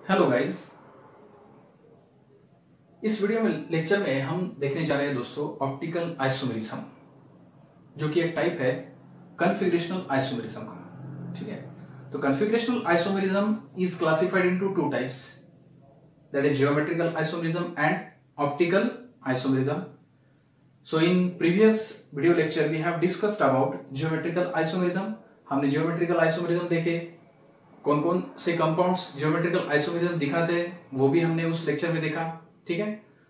Hello guys, इस video में lecture में हम देखने जा रहे हैं दोस्तों ऑप्टिकल आइसोमेरिज्म, जो कि एक टाइप है कन्फिगरेशनल आइसोमेरिज्म का। ठीक है, तो configurational isomerism is classified into two types, that is geometrical isomerism and optical isomerism. So in previous video lecture we have discussed about geometrical isomerism. हमने जियोमेट्रिकल आइसोमेरिज्म देखे, कौन कौन से कंपाउंड्स जियोमेट्रिकल आइसोमेरिज्म दिखाते हैं वो भी हमने उस लेक्चर में देखा। ठीक है,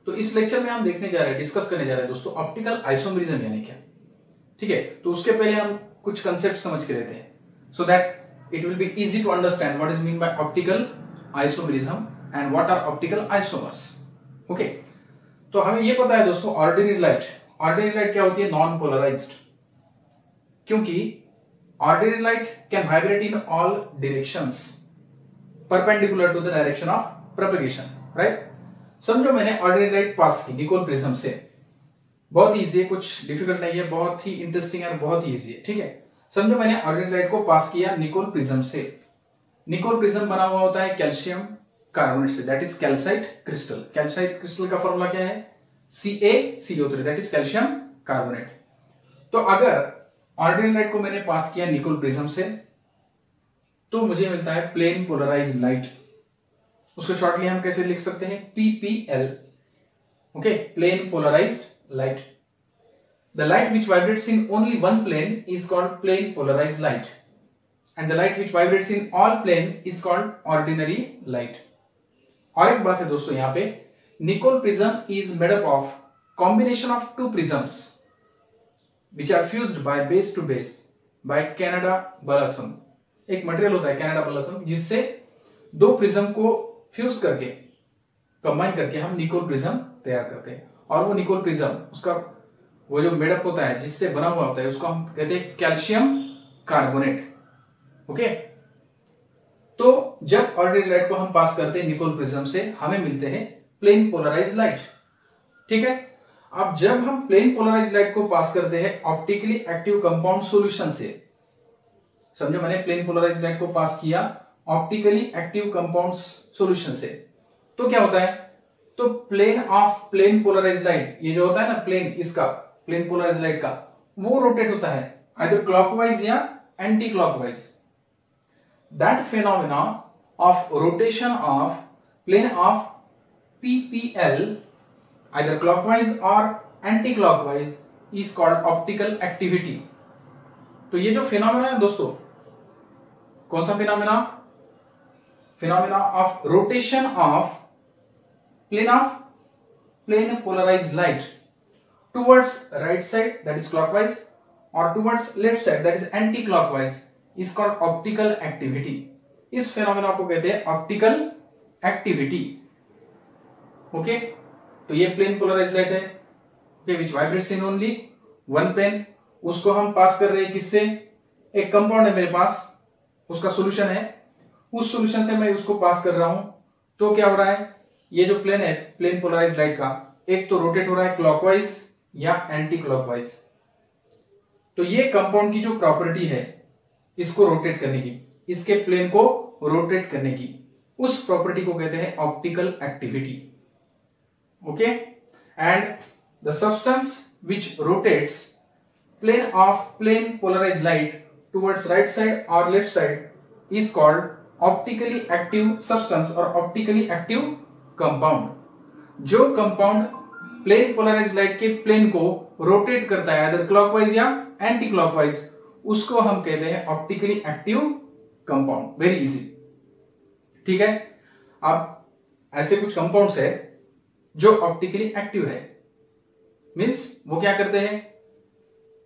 तो इस लेक्चर में हम देखने जा रहे हैं, डिस्कस करने जा रहे हैं दोस्तों ऑप्टिकल आइसोमेरिज्म यानी क्या। ठीक है, तो उसके पहले हम कुछ कंसेप्ट समझ के लेते हैं so that it will be easy to understand what is mean by optical isomerism and what are optical isomers. Okay, तो हमें ये पता है दोस्तों ऑर्डिनरी लाइट क्या होती है? नॉन पोलराइज्ड, क्योंकि ordinary light can vibrate in all directions perpendicular to the direction of propagation, right? समझो मैंने ordinary light पास की निकोल प्रिज्म से, बहुत इजी है, कुछ डिफिकल्ट नहीं है, बहुत ही इंटरेस्टिंग है, बहुत ही इजी है। ठीक है, समझो मैंने ordinary light को पास किया निकोल प्रिज्म से। निकोल प्रिज्म बना हुआ होता है कैल्शियम कार्बोनेट से, that is calcite crystal. Calcite crystal का फॉर्मूला क्या है? CaCO3, that is calcium carbonate. तो अगर ऑर्डिनरी लाइट को मैंने पास किया निकोल प्रिज्म से, तो मुझे मिलता है प्लेन पोलराइज्ड लाइट। उसको शॉर्टली हम कैसे लिख सकते हैं? PPL। Okay, plane polarised light. The light which vibrates in only one plane is called plane polarised light and the light which vibrates in all plane is called ordinary light. और एक बात है दोस्तों, यहां पे Nicol prism is made up of combination of two prisms which are fused by base to base by Canada ballasum। एक material होता है कैनेडा बलासम, जिससे दो प्रिज्म को फ्यूज करके कंबाइन करके हम निकोल प्रिज्म तैयार करते हैं। और वो निकोल प्रिज्म, उसका वो जो मेडअप होता है, जिससे बना हुआ होता है, उसको हम कहते हैं कैल्शियम कार्बोनेट। ओके, तो जब ऑर्डिनरी लाइट को हम पास करते हैं निकोल प्रिज्म से, हमें मिलते हैं प्लेन पोलराइज्ड लाइट। ठीक है, अब जब हम प्लेन पोलराइज्ड लाइट को पास करते हैं ऑप्टिकली एक्टिव कंपाउंड सॉल्यूशन से, समझो मैंने प्लेन पोलराइज्ड लाइट को पास किया ऑप्टिकली एक्टिव कंपाउंड सॉल्यूशन से, तो क्या होता है? तो प्लेन पोलराइज्ड लाइट, ये जो होता है ना प्लेन, इसका प्लेन पोलराइज्ड लाइट का, वो रोटेट होता है आइदर क्लॉकवाइज या anti clockwise. That phenomena of rotation of plane of PPL either clockwise or anti-clockwise is called optical activity। तो ये जो फिनोमेना है दोस्तों, कौन सा phenomena? Phenomena of rotation of plane polarised light towards right side, that is clockwise, और towards left side, that is anti clockwise, is called optical activity. इस phenomena को कहते हैं ऑप्टिकल एक्टिविटी। ओके, तो ये प्लेन पोलराइज्ड लाइट है, okay, which vibrates in only one plane. उसको हम पास कर रहे हैं किससे? एक कंपाउंड है मेरे पास, उसका सॉल्यूशन है, उस सॉल्यूशन से मैं उसको पास कर रहा हूं। तो क्या हो रहा है? ये जो प्लेन है प्लेन पोलराइज्ड लाइट का, एक तो रोटेट हो रहा है क्लॉकवाइज या एंटी क्लॉकवाइज। तो ये कंपाउंड की जो प्रॉपर्टी है इसको रोटेट करने की, इसके प्लेन को रोटेट करने की, उस प्रॉपर्टी को कहते हैं optical activity. Okay, and the substance which rotates plane polarized light towards right side or left side is called optically active substance or optically active compound। जो कंपाउंड प्लेन पोलराइज्ड लाइट के plane को rotate करता है either clockwise या anti clockwise, उसको हम कहते हैं optically active compound. Very easy. ठीक है, अब ऐसे कुछ कंपाउंड्स है जो ऑप्टिकली एक्टिव है, मींस वो क्या करते हैं?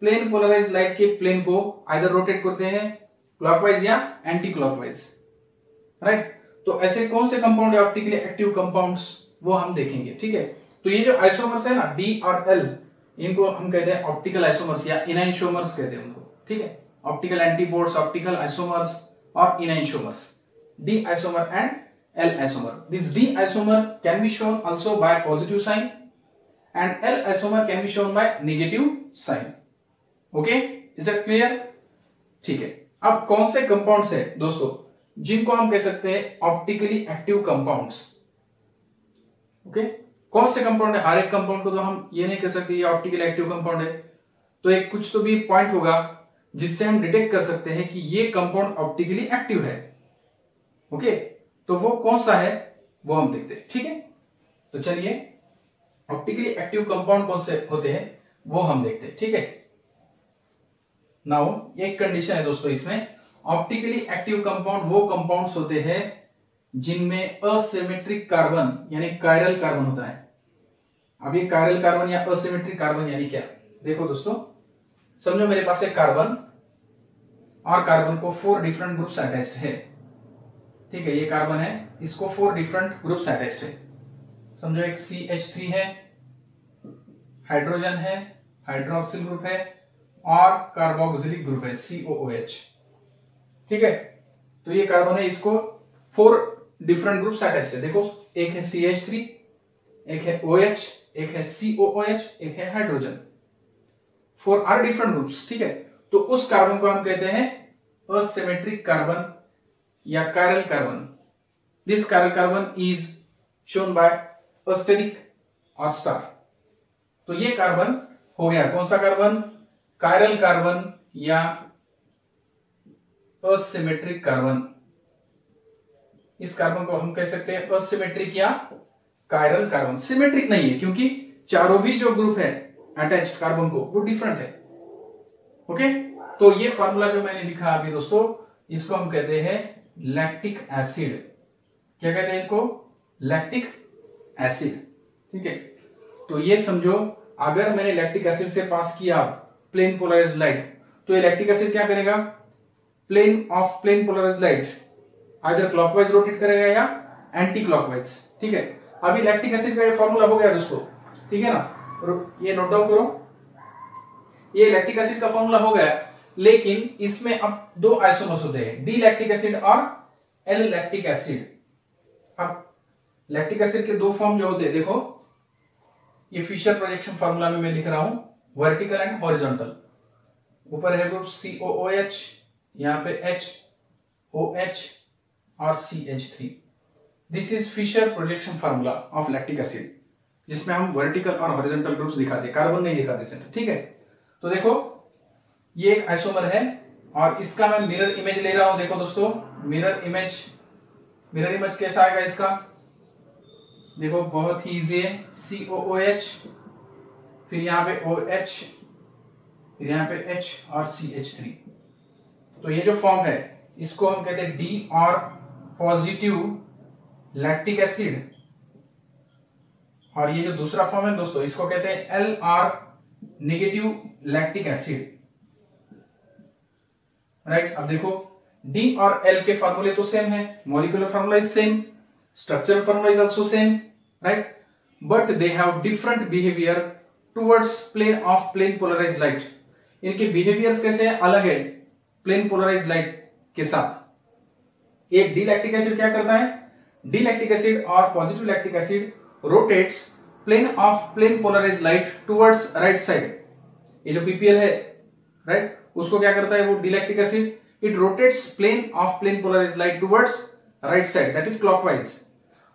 प्लेन पोलराइज्ड लाइट के प्लेन को आइदर रोटेट करते हैं क्लॉकवाइज या एंटी क्लॉकवाइज, राइट? तो ऐसे कौन से कंपाउंड है ऑप्टिकली एक्टिव कंपाउंड्स, वो हम देखेंगे। ठीक है, तो ये जो आइसोमर्स है ना, D और L, इनको हम कहते हैं ऑप्टिकल आइसोमर्स या इनैनशोमर्स कहते हैं उनको। ठीक है, ऑप्टिकल एंटीपोड्स, ऑप्टिकल आइसोमर्स और इनैनशोमर्स, D isomer and L isomer। This D isomer can be shown also by positive sign and L isomer can be shown by negative sign। Okay, is that clear? ठीक है, अब कौन से compounds है दोस्तों जिनको हम कह सकते हैं ऑप्टिकली एक्टिव कंपाउंड्स। ओके, कौन से कंपाउंड है? हर एक कंपाउंड को तो हम ये नहीं कह सकते ये ऑप्टिकली एक्टिव कंपाउंड है, तो एक कुछ तो भी पॉइंट होगा जिससे हम डिटेक्ट कर सकते हैं कि ये कंपाउंड ऑप्टिकली एक्टिव है। ओके, तो वो कौन सा है वो हम देखते हैं। ठीक है, तो चलिए ऑप्टिकली एक्टिव कंपाउंड कौन से होते हैं वो हम देखते हैं। ठीक है, नाउ एक कंडीशन है दोस्तों इसमें, ऑप्टिकली एक्टिव कंपाउंड वो कंपाउंड्स होते हैं जिनमें असिमेट्रिक कार्बन यानी कायरल कार्बन होता है। अब ये कायरल कार्बन या असिमेट्रिक कार्बन यानी क्या? देखो दोस्तों, समझो मेरे पास एक कार्बन और कार्बन को 4 डिफरेंट ग्रुप्स अटैच्ड है। ठीक है, ये कार्बन है, इसको 4 डिफरेंट ग्रुप्स अटैच्ड है। समझो एक CH3 है, हाइड्रोजन है, हाइड्रोक्सिल ग्रुप है और कार्बोक्सिलिक ग्रुप है COOH। ठीक है, तो ये कार्बन है, इसको 4 डिफरेंट ग्रुप्स अटैच्ड है। देखो, एक है CH3, एक है OH, एक है COOH, एक है हाइड्रोजन। 4 are different groups. ठीक है, तो उस कार्बन को हम कहते हैं असिमेट्रिक कार्बन या chiral carbon. This chiral carbon is shown by asterisk और स्टार। तो ये कार्बन हो गया कौन सा कार्बन? कायरल कार्बन या असिमेट्रिक कार्बन। इस कार्बन को हम कह सकते हैं असिमेट्रिक या कायरल कार्बन। सिमेट्रिक नहीं है क्योंकि चारों भी जो ग्रुप है अटैच्ड कार्बन को वो डिफरेंट है। ओके, तो ये फार्मूला जो मैंने लिखा अभी दोस्तों, इसको हम कहते हैं लैक्टिक एसिड। क्या कहते हैं इनको? Lactic acid. ठीक है, तो ये समझो अगर मैंने लैक्टिक एसिड से पास किया प्लेन पोलराइज्ड लाइट, तो ये लैक्टिक एसिड क्या करेगा? Plane of plane polarised light either clockwise rotate करेगा या एंटी क्लॉकवाइज। ठीक है, अभी लैक्टिक एसिड का ये फॉर्मूला हो गया दोस्तों। ठीक है ना, ये नोट डाउन करो, ये लैक्टिक एसिड का फॉर्मूला हो गया। लेकिन इसमें अब 2 आइसोमर्स होते हैं, डी लैक्टिक एसिड और एल लैक्टिक एसिड। अब लैक्टिक एसिड के 2 फॉर्म जो होते हैं, देखो ये फिशर प्रोजेक्शन फार्मूला में मैं लिख रहा हूं, वर्टिकल एंड हॉरिजॉन्टल। ऊपर है ग्रुप COOH, यहां पे HOH और CH3। This is Fischer projection formula of lactic acid, जिसमें हम वर्टिकल और हॉरिजॉन्टल ग्रुप्स दिखाते, कार्बन नहीं दिखाते सेंटर। ठीक है, तो देखो ये एक आइसोमर है और इसका मैं मिरर इमेज ले रहा हूं। देखो दोस्तों, मिरर इमेज कैसा आएगा इसका? देखो बहुत ही इजी है, COOH, फिर यहाँ पे OH, फिर यहाँ पे H और CH3। तो ये जो फॉर्म है इसको हम कहते हैं D और पॉजिटिव लैक्टिक एसिड, और ये जो दूसरा फॉर्म है दोस्तों इसको कहते हैं L और नेगेटिव लैक्टिक एसिड। राइट, अब देखो D और L के फार्मूले तो सेम है, molecular formula is same, structural formula is also same, right? But they have different behavior towards plane polarized light. इनके behaviors कैसे हैं? अलग है plane polarized light के साथ। एक डी लैक्टिक एसिड क्या करता है? डी लैक्टिक एसिड और positive lactic acid rotates plane polarized light towards right side। ये जो PPL है, राइट, उसको क्या करता है वो D lactic acid? It rotates plane polarized light towards right side, that is clockwise।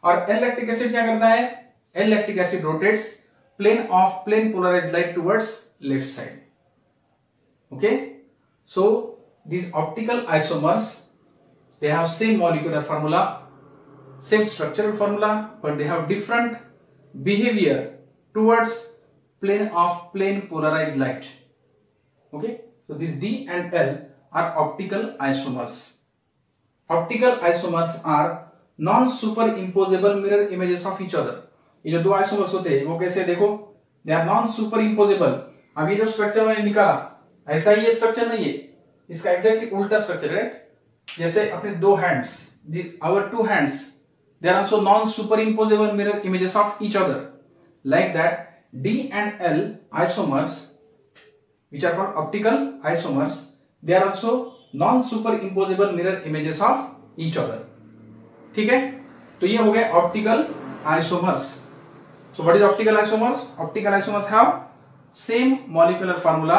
और एल लैक्टिक एसिड क्या करता है? L lactic acid rotates plane polarized light towards left side। Okay, so these optical isomers, they have same molecular formula, same structural formula, but they have different behavior towards plane polarized light। Okay, so these D and L are optical isomers। Optical isomers are non-superimposable mirror images of each other। ये जो 2 isomers होते हैं वो कैसे? देखो, they are non-superimposable। अब ये जो स्ट्रक्चर मैंने निकाला ऐसा ही ये स्ट्रक्चर नहीं है, इसका एग्जैक्टली उल्टा स्ट्रक्चर है। जैसे अपने 2 hands, our 2 hands, they are also non-superimposable mirror images of each other। Like that, D and L isomers, which are called optical isomers, they are also non-superimposable mirror images of each other। ठीक है, तो ये हो गए optical isomers. So what is optical isomers? Optical isomers have same molecular formula,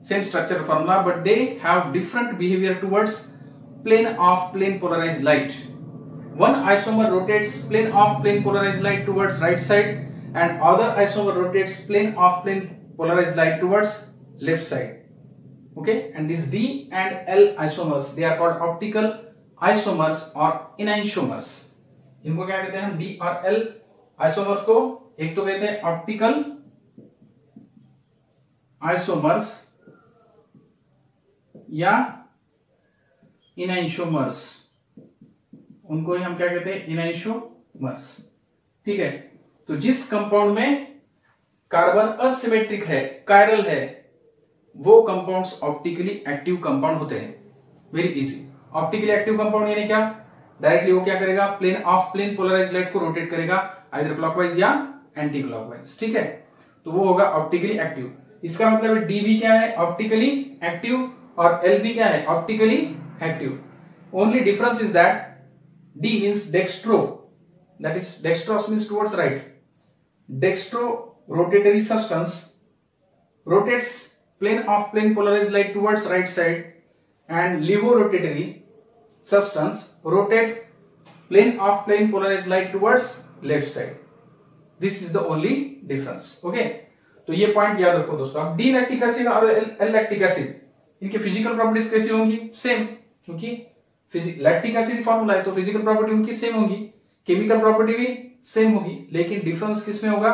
same structure formula, but they have different behaviour towards plane of plane polarized light. One isomer rotates plane of plane polarized light towards right side and other isomer rotates plane of plane polarized light towards left side. Okay, and these D and L isomers, they are called optical isomers or enantiomers. इनको क्या कहते हैं हम? D और L isomers को एक तो कहते हैं ऑप्टिकल आइसोमर्स या इनैंशियोमर्स, उनको ही हम क्या कहते हैं? इनैंशियोमर्स। ठीक है, तो जिस कंपाउंड में कार्बन असिमेट्रिक है, कायरल है, वो कंपाउंड्स ऑप्टिकली एक्टिव कंपाउंड होते हैं। Very easy. Optically active compound यानी क्या? डायरेक्टली वो क्या करेगा? Plane of plane polarised light को रोटेट करेगा, आइदर क्लॉकवाइज या एंटी क्लॉकवाइज। ठीक है, तो वो होगा ऑप्टिकली एक्टिव। इसका मतलब है डी भी क्या है? ऑप्टिकली एक्टिव, और एल भी क्या है? Optically active. Only difference is that D means dextro, that is dextrose means towards right. Dextro rotatory substance rotates plane of plane polarized light towards right side and levorotatory substance rotate plane of plane polarized light towards left side. This is the only difference. Okay, तो ये point याद रखो दोस्तों। अब D lactic acid और L lactic acid, इनके physical properties कैसी होंगी? सेम, क्योंकि लैक्टिक एसिड फॉर्मूला है तो फिजिकल प्रॉपर्टी उनकी सेम होगी, केमिकल प्रॉपर्टी भी सेम होगी, लेकिन डिफरेंस किसमें होगा?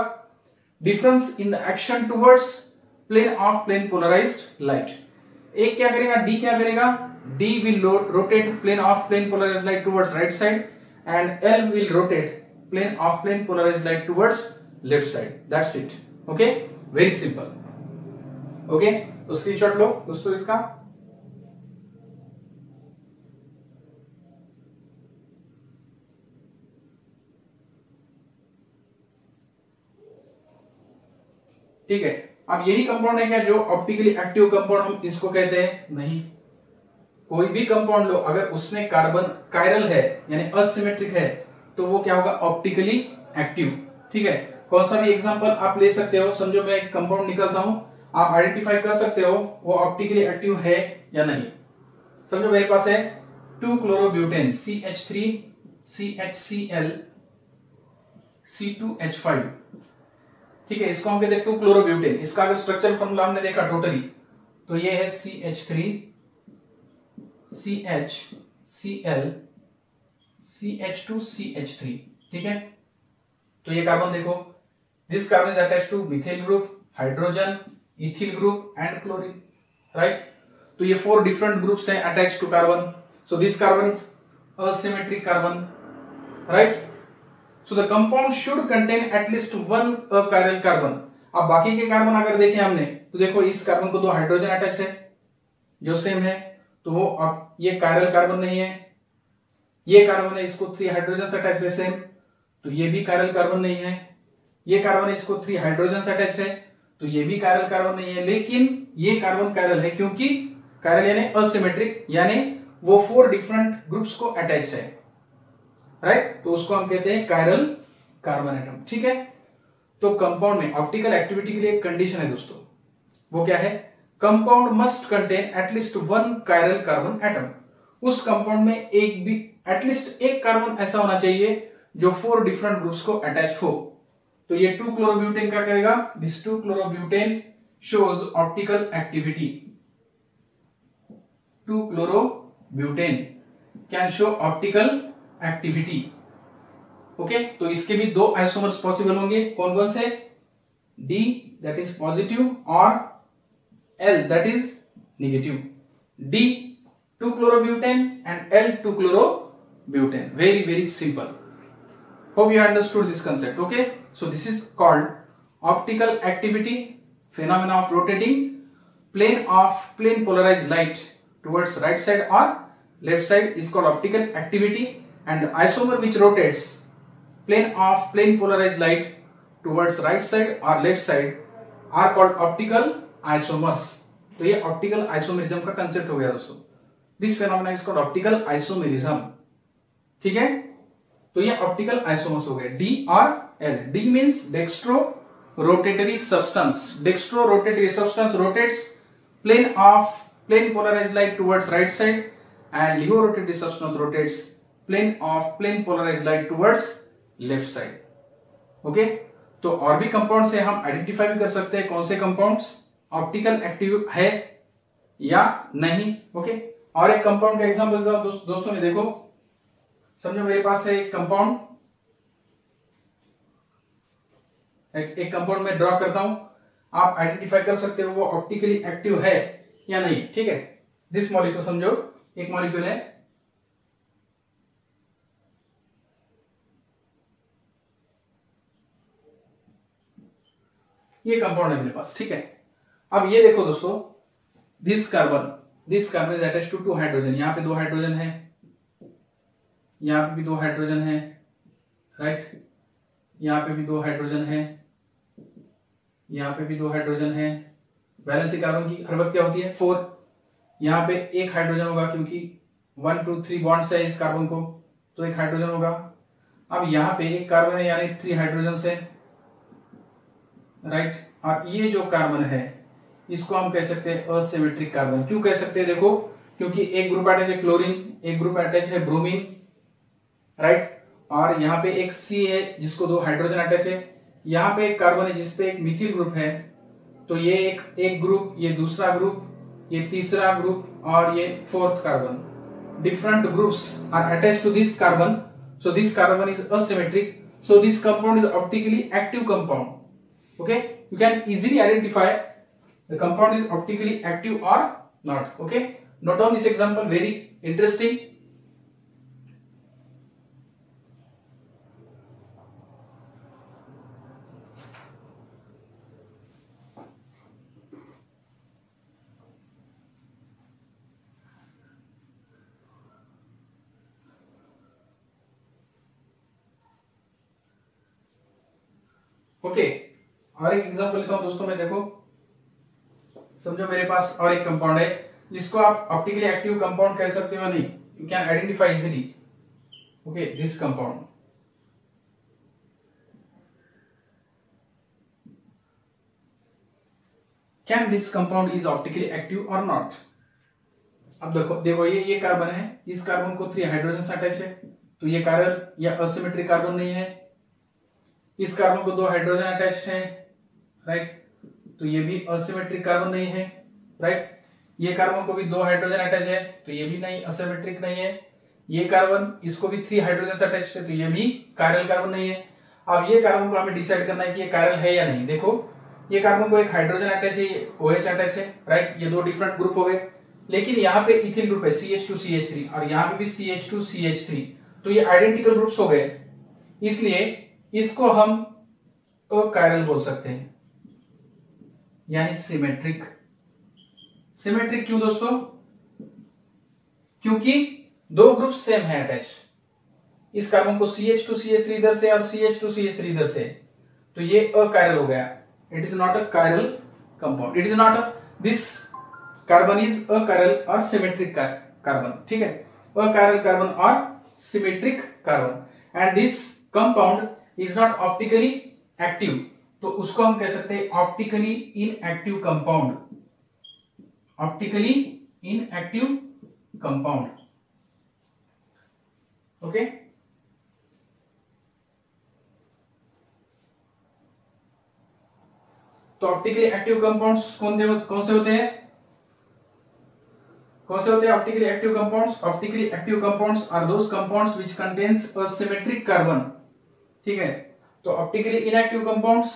Difference in the action towards plane of plane polarised light. एक क्या करेगा? डी क्या करेगा? D will rotate plane of plane polarised light towards right side and L will rotate plane of plane polarised light towards left side. That's it. Okay, very simple. Okay, तो screenshot लो दोस्तों इसका। ठीक है, अब यही कंपाउंड है क्या जो ऑप्टिकली एक्टिव कंपाउंड हम इसको कहते हैं? नहीं, कोई भी कंपाउंड लो, अगर उसमें कार्बन कायरल है यानी असिमेट्रिक है, तो वो क्या होगा? Optically active. ठीक है, कौन सा भी एग्जांपल आप ले सकते हो। समझो मैं एक कंपाउंड निकालता हूं, आप आइडेंटिफाई कर सकते हो वो ऑप्टिकली एक्टिव है या नहीं। समझो मेरे पास है 2-क्लोरोब्यूटेन CH3 CHCl C2H5। ठीक है, इसको हम कहते हैं 2-क्लोरोब्यूटेन। इसका अगर स्ट्रक्चरल फॉर्मूला हमने देखा टोटली, तो ये है CH3 CHCl CH2 CH3। ठीक है, तो ये कार्बन देखो, this carbon is attached to methyl group, hydrogen, ethyl group and chlorine, right. तो ये 4 डिफरेंट ग्रुप्स हैं attached to carbon. So this carbon is asymmetric carbon, right? So the compound should contain at least one achiral carbon. अब बाकी के carbon अगर देखें हमने, तो देखो इस कार्बन को 2 हाइड्रोजन अटैच है जो सेम है, तो वो अब ये कायरल कार्बन नहीं है। ये कार्बन है, इसको 3 हाइड्रोजन अटैच है सेम, तो ये भी कायरल कार्बन नहीं है। ये कार्बन है, इसको 3 हाइड्रोजन अटैच है, तो ये भी कायरल कार्बन नहीं है। लेकिन ये कार्बन कायरल है, क्योंकि कायरल यानी असिमेट्रिक, यानी वो 4 डिफरेंट ग्रुप्स को अटैच है, राइट। तो उसको हम कहते हैं कायरल कार्बन एटम। ठीक है, तो कंपाउंड में ऑप्टिकल एक्टिविटी के लिए एक कंडीशन है दोस्तों, वो क्या है? Compound must contain at least 1 chiral carbon atom. उस कंपाउंड में एक भी एटलीस्ट एक कार्बन ऐसा होना चाहिए जो 4 डिफरेंट ग्रुप्स को अटैच हो। तो ये 2-क्लोरोब्यूटेन क्या करेगा? This two chlorobutane shows optical activity. Two chlorobutane can show optical activity. Okay, तो इसके भी 2 आइसोमर्स पॉसिबल होंगे। कौन कौन से? D दैट इज पॉजिटिव और L that is negative. D two chlorobutane and L two chlorobutane. Very very simple. Hope you understood this concept. Okay, so this is called optical activity, phenomena of rotating plane polarized light towards right side or left side is called optical activity, and the isomer which rotates plane polarized light towards right side or left side are called optical isomers. तो ये optical isomerism का concept हो गया दोस्तों। This phenomena is called optical isomerism. ठीक है, तो ये ऑप्टिकल आइसोमर्स हो गए D और L। D means dextro rotatory substance. Dextro rotatory substance rotates plane polarized light towards right side and LIGO rotated substance rotates plane polarized light towards left side. Okay, तो और भी compound से हम identify भी कर सकते हैं कौन से कंपाउंड्स ऑप्टिकल एक्टिव है या नहीं. ओके, और एक कंपाउंड का एग्जांपल देता हूं दोस्तों में. देखो समझो मेरे पास है एक कंपाउंड, एक कंपाउंड में ड्रॉ करता हूं, आप आइडेंटिफाई कर सकते हो वो ऑप्टिकली एक्टिव है या नहीं. ठीक है, दिस मॉलिक्यूल समझो एक मॉलिक्यूल है, ये कंपाउंड है मेरे पास. ठीक है, अब ये देखो दोस्तों, this carbon is attached to 2 hydrogen. यहां पे 2 हाइड्रोजन है, यहां पे भी 2 हाइड्रोजन है, राइट, यहां पे भी 2 हाइड्रोजन है, यहां पे भी 2 हाइड्रोजन है. वैलेंसी कार्बन की हर वक्त क्या होती है 4. यहां पे एक हाइड्रोजन होगा क्योंकि 1 2 3 बॉन्ड्स है इस कार्बन को, तो एक हाइड्रोजन होगा. अब यहां पे एक कार्बन है यानी 3 हाइड्रोजन है, राइट. और ये जो कार्बन है इसको हम कह सकते हैं असिमेट्रिक कार्बन. क्यों कह सकते हैं? देखो, क्योंकि एक ग्रुप अटैच है क्लोरीन, एक ग्रुप अटैच है ब्रोमीन, राइट, और यहाँ पे एक सी है जिसको 2 हाइड्रोजन अटैच है. यहाँ पे एक कार्बन है जिसपे एक मिथिल ग्रुप है, तो ये एक ग्रुप, ये दूसरा ग्रुप, ये तीसरा ग्रुप और ये 4th carbon. Different groups are attached to this carbon, so this carbon is asymmetric, so this compound is optically active compound. Okay, you can easily identify the compound is optically active or not. Okay, note down this example, very interesting. Okay, और एक example लेता हूं दोस्तों में. देखो समझो मेरे पास और एक कंपाउंड है जिसको आप ऑप्टिकली एक्टिव कंपाउंड कह सकते हो नहीं. You can identify easily. Okay, this compound, can this compound is optically active और नॉट. अब देखो ये कार्बन है, इस कार्बन को 3 हाइड्रोजन अटैच है, तो ये कार्बन या असिमेट्रिक कार्बन नहीं है. इस कार्बन को 2 हाइड्रोजन अटैच्ड है, राइट, तो ये भी असिमेट्रिक कार्बन नहीं है, राइट. ये कार्बन को भी 2 हाइड्रोजन अटैच है, तो ये भी नहीं, असिमेट्रिक नहीं है. ये कार्बन, इसको भी 3 हाइड्रोजन अटैच्ड है, तो ये भी कायरल कार्बन नहीं है. अब ये कार्बन को हमें डिसाइड करना है कि ये कायरल है या नहीं. देखो ये कार्बन को एक हाइड्रोजन अटैच है, ये OH अटैच है, राइट, ये 2 डिफरेंट ग्रुप हो गए. लेकिन यहाँ पे इथिल ग्रुप है CH2CH3 और यहाँ पे भी CH2CH3, तो ये आइडेंटिकल ग्रुप्स हो गए. इसलिए इसको हम अकायरल बोल सकते हैं, यानी सिमेट्रिक. सिमेट्रिक क्यों दोस्तों? क्योंकि 2 ग्रुप सेम है अटैच्ड. इस कार्बन को CH2CH3 इधर से और CH2CH3 इधर से, तो ये अकायरल हो गया. It is not a chiral compound. It is not this carbon is achiral और सिमेट्रिक कार्बन. ठीक है, अकायरल कार्बन और symmetric carbon. And this compound is not optically active, तो उसको हम कह सकते हैं optically inactive compound. Optically inactive compound. Okay, तो ऑप्टिकली एक्टिव कंपाउंड्स कौन से होते हैं? कौन से होते हैं optically active compounds? Optically active compounds are those compounds which contains a symmetric carbon. ठीक है, तो optically inactive compounds,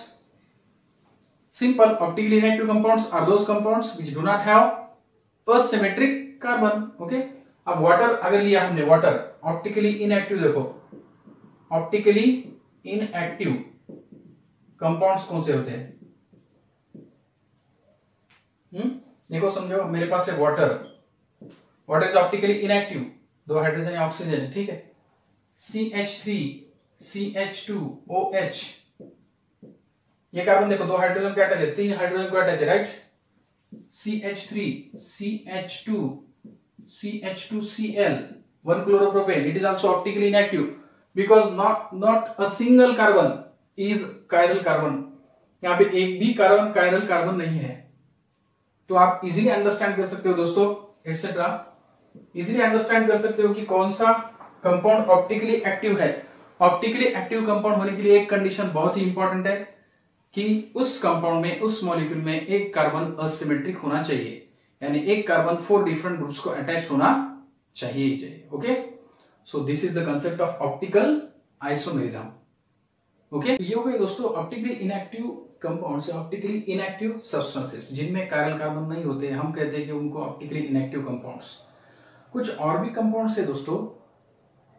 simple, optically inactive compounds are those compounds which do not have asymmetric carbon. Okay, अब water अगर लिया हमने, water optically inactive. देखो optically inactive compounds कौन से होते हैं? देखो समझो मेरे पास है water. Water is optically inactive, 2 hydrogen या ऑक्सीजन. ठीक है, CH3 CH2OH, ये कार्बन देखो 2 हाइड्रोजन को अटैच है, 3 हाइड्रोजन को अटैच है, right. CH3 CH2 CH2Cl, 1 chloropropane. It is also optically inactive because not a single carbon is chiral carbon. यहाँ पे एक भी कार्बन chiral carbon नहीं है. तो आप इजीली अंडरस्टैंड कर सकते हो दोस्तों, एटसेट्रा. इजीली अंडरस्टैंड कर सकते हो कि कौन सा कंपाउंड ऑप्टिकली एक्टिव है। ऑप्टिकली एक्टिव कंपाउंड होने के लिए एक कंडीशन बहुत ही इंपॉर्टेंट है कि उस कंपाउंड में, उस मॉलिक्यूल में एक कार्बन असिमेट्रिक होना चाहिए, यानी एक कार्बन 4 डिफरेंट ग्रुप्स को अटैच होना चाहिए। Okay, so this is the concept of optical isomerism. Okay, ये हो गए दोस्तों optically inactive compounds, optically inactive substances जिनमें कायरल कार्बन नहीं होते, हम कहते हैं कि उनको ऑप्टिकली इनएक्टिव कंपाउंड्स। कुछ और भी कंपाउंड्स है दोस्तों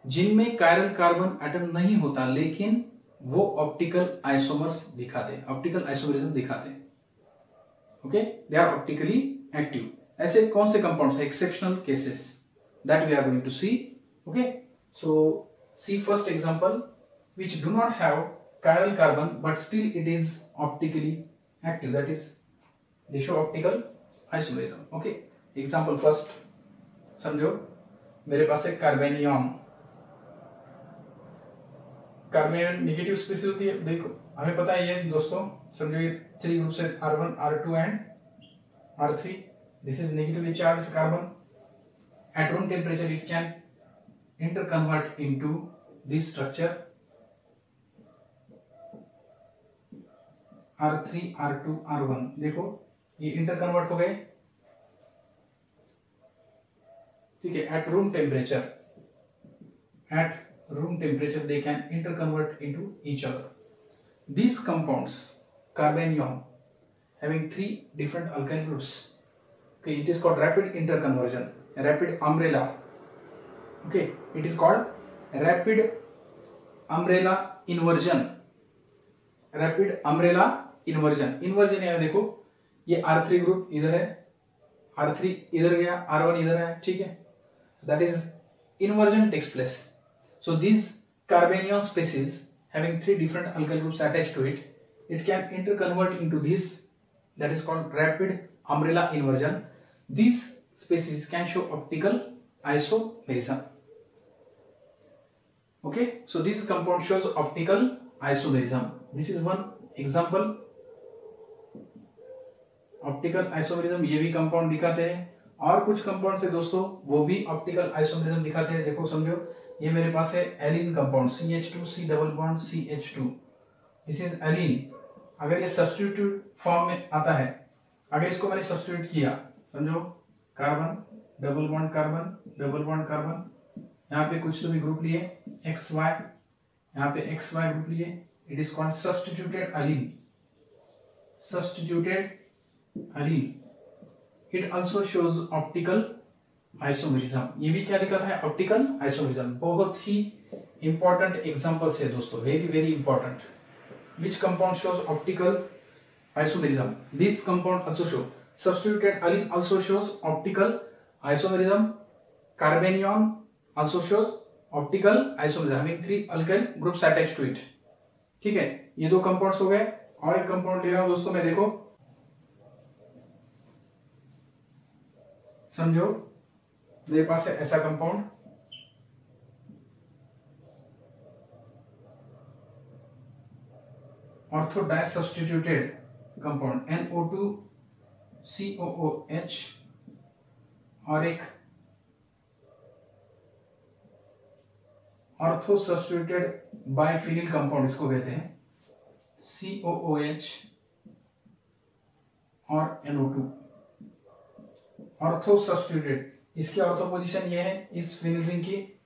जिनमें कायरल कार्बन एटम नहीं होता, लेकिन वो ऑप्टिकल आइसोमर्स दिखाते हैं, ऑप्टिकल आइसोमेरिज्म दिखाते हैं। Okay, they are optically active. ऐसे कौन से कंपाउंड्स है, exceptional cases that we are going to see. Okay, so see first example which do not have chiral carbon but still it is optically active, that is they show optical isomerism. Okay, example first, समझो मेरे पास एक कार्बेनियम, कार्बेनियम negative species होती है। देखो हमें पता है ये दोस्तों, समझो ये 3 ग्रुप्स है, R1 R2 and R3। This is negatively charged carbon. At room temperature it can interconvert into this structure R3 R2 R1। देखो ये इंटरकन्वर्ट हो गए, ठीक है। At room temperature they can interconvert into each other. These compounds, carbanium, having 3 different alkyl groups, okay, it is called rapid interconversion, rapid umbrella. Okay, it is called rapid umbrella inversion, rapid umbrella inversion। Inversion है, देखो ये R3 group इधर है, R3 इधर गया, R1 इधर है, ठीक है। That is inversion takes place. So these carbanium species having 3 different alkyl groups attached to it, it can interconvert into this, that is called rapid umbrella inversion. These species can show optical isomerism. Okay, so this compound shows optical isomerism. This is one example. Optical isomerism ये भी compound दिखाते हैं, और कुछ compound से दोस्तों वो भी ऑप्टिकल आइसोमेरिज्म दिखाते हैं। देखो समझो ये मेरे पास है allene compound, CH2 C double bond CH2, this is allene. अगर ये सब्स्टिट्यूट फॉर्म में आता है, अगर इसको मैंने सब्स्टिट्यूट किया, समझो carbon double bond carbon double bond carbon, यहाँ पे कुछ तो भी ग्रुप लिए XY, यहाँ पे XY ग्रुप लिए, it is called substituted allene, substituted allene. It also shows optical isomerism. ये भी क्या दिखाता है, ऑप्टिकल आइसोमेरिज्म। बहुत ही इंपॉर्टेंट एग्जांपल्स है दोस्तों, very very important. Which compound shows optical isomerism? This compound also show, substituted allene also shows optical isomerism, carbenium also shows optical isomerism having 3 alkyl groups attached to it. ठीक है, ये 2 compounds हो गए। और एक compound ले रहा हूं दोस्तों मैं, देखो समझो मेरे पास है ऐसा compound, ortho di substituted compound NO2 COOH, और एक ऑर्थो सब्स्टिट्यूटेड बाइफिनिल कंपाउंड, इसको कहते हैं COOH और NO2। ऑर्थो सब्स्टिट्यूटेड, इसकी ऑर्थो पोजीशन ये है, इस फिनिल रिंग की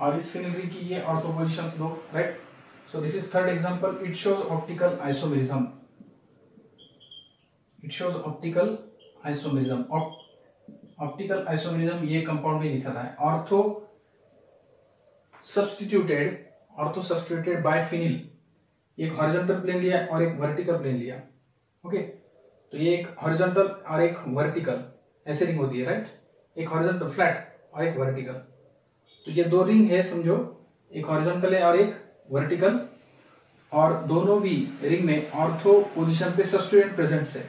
और इस फिनिल रिंग की ये ऑर्थो पोजीशंस दो, right. So this is third example, it shows optical isomerism, it shows optical isomerism. Optical isomerism ये कंपाउंड में दिखाता है। ऑर्थो सब्स्टिट्यूटेड बाइफिनिल, एक हॉरिजॉन्टल प्लेन लिया और एक वर्टिकल प्लेन लिया। ओके, तो ये एक हॉरिजॉन्टल और एक वर्टिकल ऐसे रिंग होती है, राइट। एक हॉरिजॉन्टल फ्लैट और एक वर्टिकल, तो ये 2 रिंग है समझो, एक हॉरिजॉन्टल है और एक वर्टिकल, और दोनों भी रिंग में ऑर्थो पोजीशन पे सब्स्टिट्यूएंट प्रेजेंट है,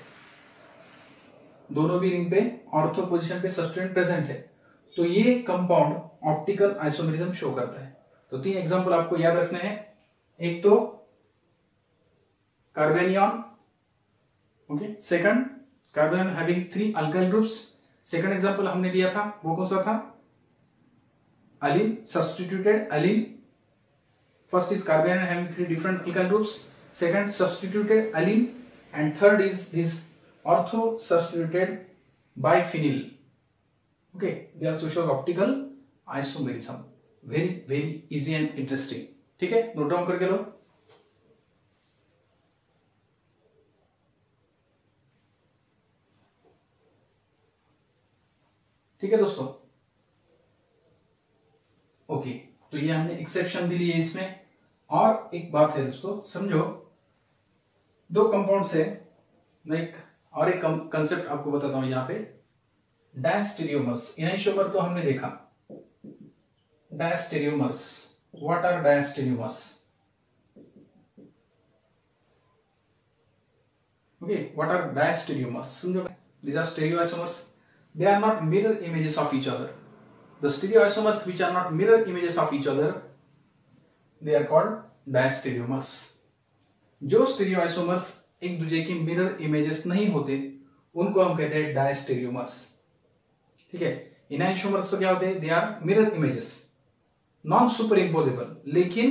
दोनों भी रिंग पे ऑर्थो पोजीशन पे सब्स्टिट्यूएंट प्रेजेंट है। तो ये कंपाउंड ऑप्टिकल आइसोमेरिज्म शो करता है। तो 3 एग्जांपल आपको याद रखने हैं। एक तो carbenium, okay, second carbon having 3 alkyl groups, second example हमने लिया था वो कौन सा था, allene, substituted allene. First is carbene having 3 different alkyl groups, second substituted allene, and third is this ortho substituted biphenyl. Okay, they also shows optical isomerism. Very very easy and interesting. ठीक है, note down करके लो. ठीक है दोस्तों. Okay, तो ये हमने exception भी लिए इसमें. और एक बात है दोस्तों, समझो दो कंपाउंड से मैं एक कंसेप्ट आपको बताता हूं. यहाँ पे डायस्टेरियोमर्स, इनैनिसोमर तो हमने देखा. Diastereomers, what are diastereomers? Okay, what are diastereomers? समझो, these are stereoisomers. They are not mirror images of each other. The stereoisomers which are not mirror images of each other, they are called diastereomers. जो stereoisomers एक दूसरे की mirror images नहीं होते उनको हम कहते हैं diastereomers. ठीक है, enantiomers तो क्या होते हैं? They are mirror images, non superimposable, लेकिन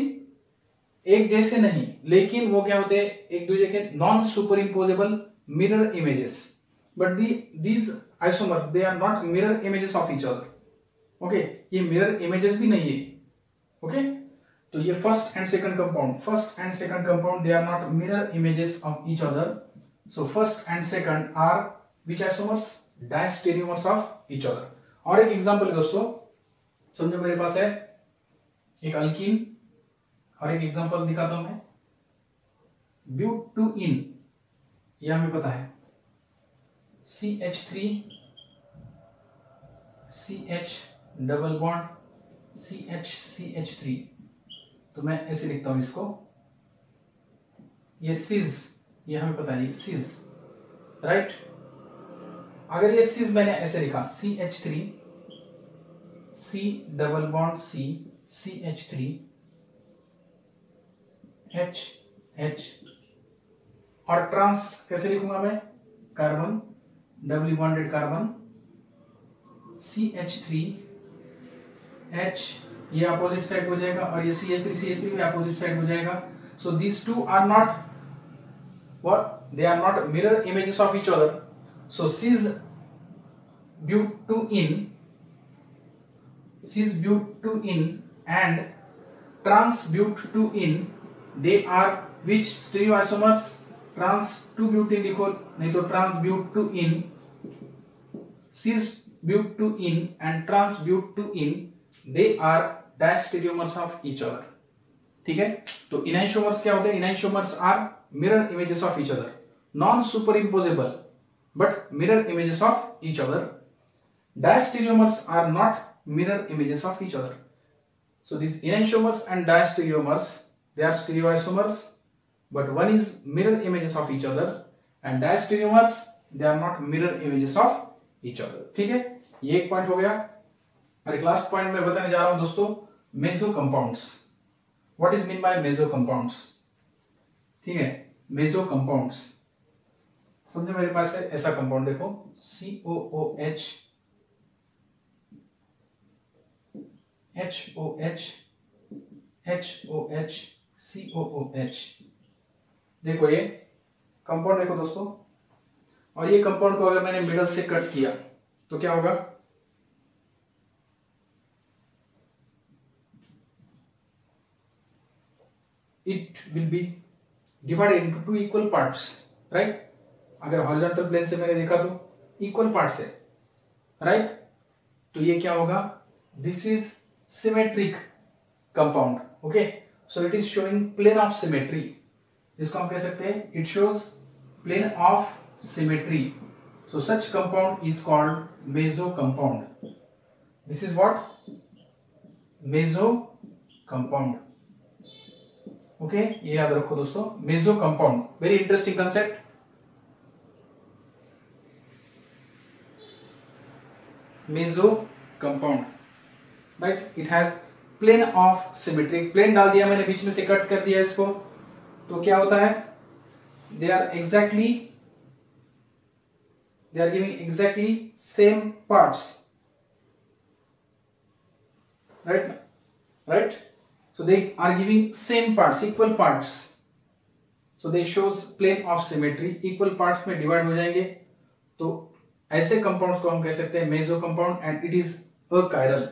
एक जैसे नहीं, लेकिन वो क्या होते हैं? एक दूसरे के non superimposable mirror images. But these isomers they are not mirror images of each other. Okay, ये mirror images भी नहीं है. Okay, तो ये first and second compound they are not mirror images of each other. So first and second are which isomers? Diastereomers of each other. और एक example दोस्तों, समझो मेरे पास है एक अल्कीन और एक एग्जांपल दिखाता हूं मैं. ब्यूटेन, ये हमें पता है CH3 CH double bond CH3. तो मैं ऐसे लिखता हूं इसको. ये सिज, ये हमें पता है सिज, राइट. अगर ये सिज मैंने ऐसे लिखा CH3 C double bond C CH3 H और ट्रांस कैसे लिखूंगा मैं? Carbon, double bonded carbon CH3 H, ये अपोजिट साइड हो जाएगा और ये CH3 भी अपोजिट साइड हो जाएगा. So these two are not what? They are not mirror images of each other. सो cis butene and trans butene, they are which stereoisomers? Trans 2-butene लिखो, नहीं तो trans butene. cis butene and trans butene, they are diastereomers of each other. ठीक है, तो enantiomers क्या होते हैं? enantiomers are mirror images of each other, non superimposable but mirror images of each other. Diastereomers are not mirror images of each other. So these enantiomers and diastereomers, they are stereoisomers, but one is mirror images of each other, and diastereomers they are not mirror images of each other. ठीक है, ये एक point हो गया. और एक last point मैं बताने जा रहा हूं दोस्तों, meso compounds. What is mean bye meso compounds? ठीक है, मेसो कंपाउंड्स समझो मेरे पास है ऐसा कंपाउंड, देखो COOH HOH HOH COOH. देखो ये कंपाउंड देखो दोस्तों, और ये कंपाउंड को अगर मैंने मिडल से कट किया तो क्या होगा? It will B divided into 2 equal parts, right. अगर हॉरिजॉन्टल प्लेन से मैंने देखा तो इक्वल पार्ट्स है, राइट. तो ये क्या होगा? This is symmetric compound. Okay, so it is showing plane of symmetry, जिसको हम कह सकते हैं it shows plane of symmetry. So such compound is called meso compound. This is what? Meso compound. Okay, ये याद रखो दोस्तों, meso compound. Very interesting concept. Meso compound, right. It has plane of symmetry. Plane डाल दिया मैंने, बीच में से cut कर दिया इसको, तो क्या होता है? दे they are giving exactly same parts, right? So they are giving same parts, equal parts, so they shows plane of symmetry, equal parts में डिवाइड हो जाएंगे। तो ऐसे कंपाउंड्स को हम कह सकते हैं meso compound and it is achiral.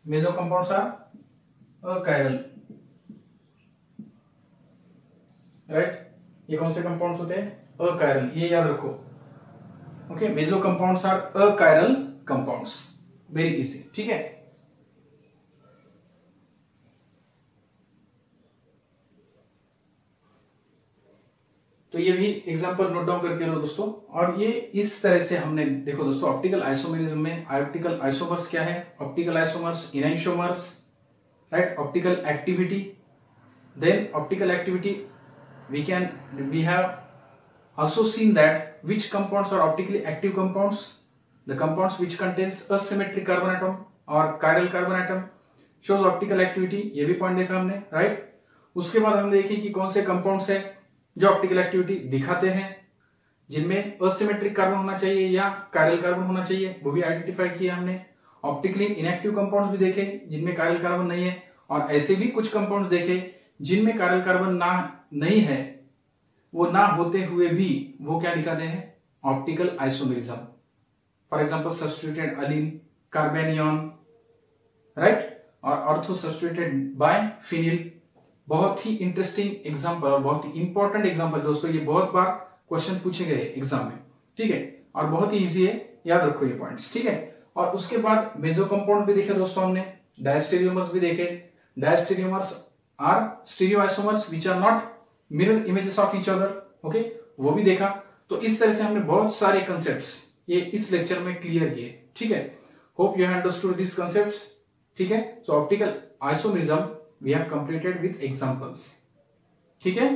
Meso compounds are achiral, right? ये कौन से कंपाउंड्स होते हैं? अकायरल, ये याद रखो। Okay, meso compounds are achiral compounds, very easy, ठीक है। तो ये भी एग्जांपल नोट डाउन करके लो दोस्तों। और ये इस तरह से हमने देखो दोस्तों, ऑप्टिकल आइसोमेरिज्म में ऑप्टिकल आइसोमर्स क्या है, optical isomers, enantiomers, right? Optical activity, then optical activity we have also seen that which compounds are optically active compounds, the compounds which contains asymmetric carbon atom or chiral carbon atom shows optical activity, ये भी point देखा हमने, right? उसके बाद हम देखें कि कौन से कंपाउंड्स है जो ऑप्टिकल एक्टिविटी दिखाते हैं, जिनमें असिमेट्रिक कार्बन होना चाहिए या कायरल कार्बन होना चाहिए, वो भी आइडेंटिफाई किया हमने। ऑप्टिकली इनएक्टिव कंपाउंड्स भी देखे जिनमें कायरल कार्बन नहीं है, और ऐसे भी कुछ कंपाउंड्स देखे जिनमें कायरल कार्बन नहीं है, वो ना होते हुए भी वो क्या दिखाते हैं? Optical isomerism. For example substituted allene, carbanion, right? और ऑर्थो सब्स्टिट्यूटेड बाय फिनिल। बहुत ही इंटरेस्टिंग एग्जांपल और बहुत ही इंपॉर्टेंट एग्जांपल दोस्तों, ये बहुत बार क्वेश्चन पूछे गए एग्जाम में, ठीक है? और बहुत ही इजी है, याद रखो ये पॉइंट्स, ठीक है? और उसके बाद मेसो कंपाउंड भी देखे दोस्तों हमने, डायस्टेरियोमर्स भी देखे। Diastereomers are stereo isomers which are not mirror images of each other, okay, वो भी देखा। तो इस तरह से हमने बहुत सारे कंसेप्ट्स ये इस लेक्चर में क्लियर किए, ठीक है? Hope you have understood this concepts, ठीक है? So optical isomerism we have completed with examples, ठीक है?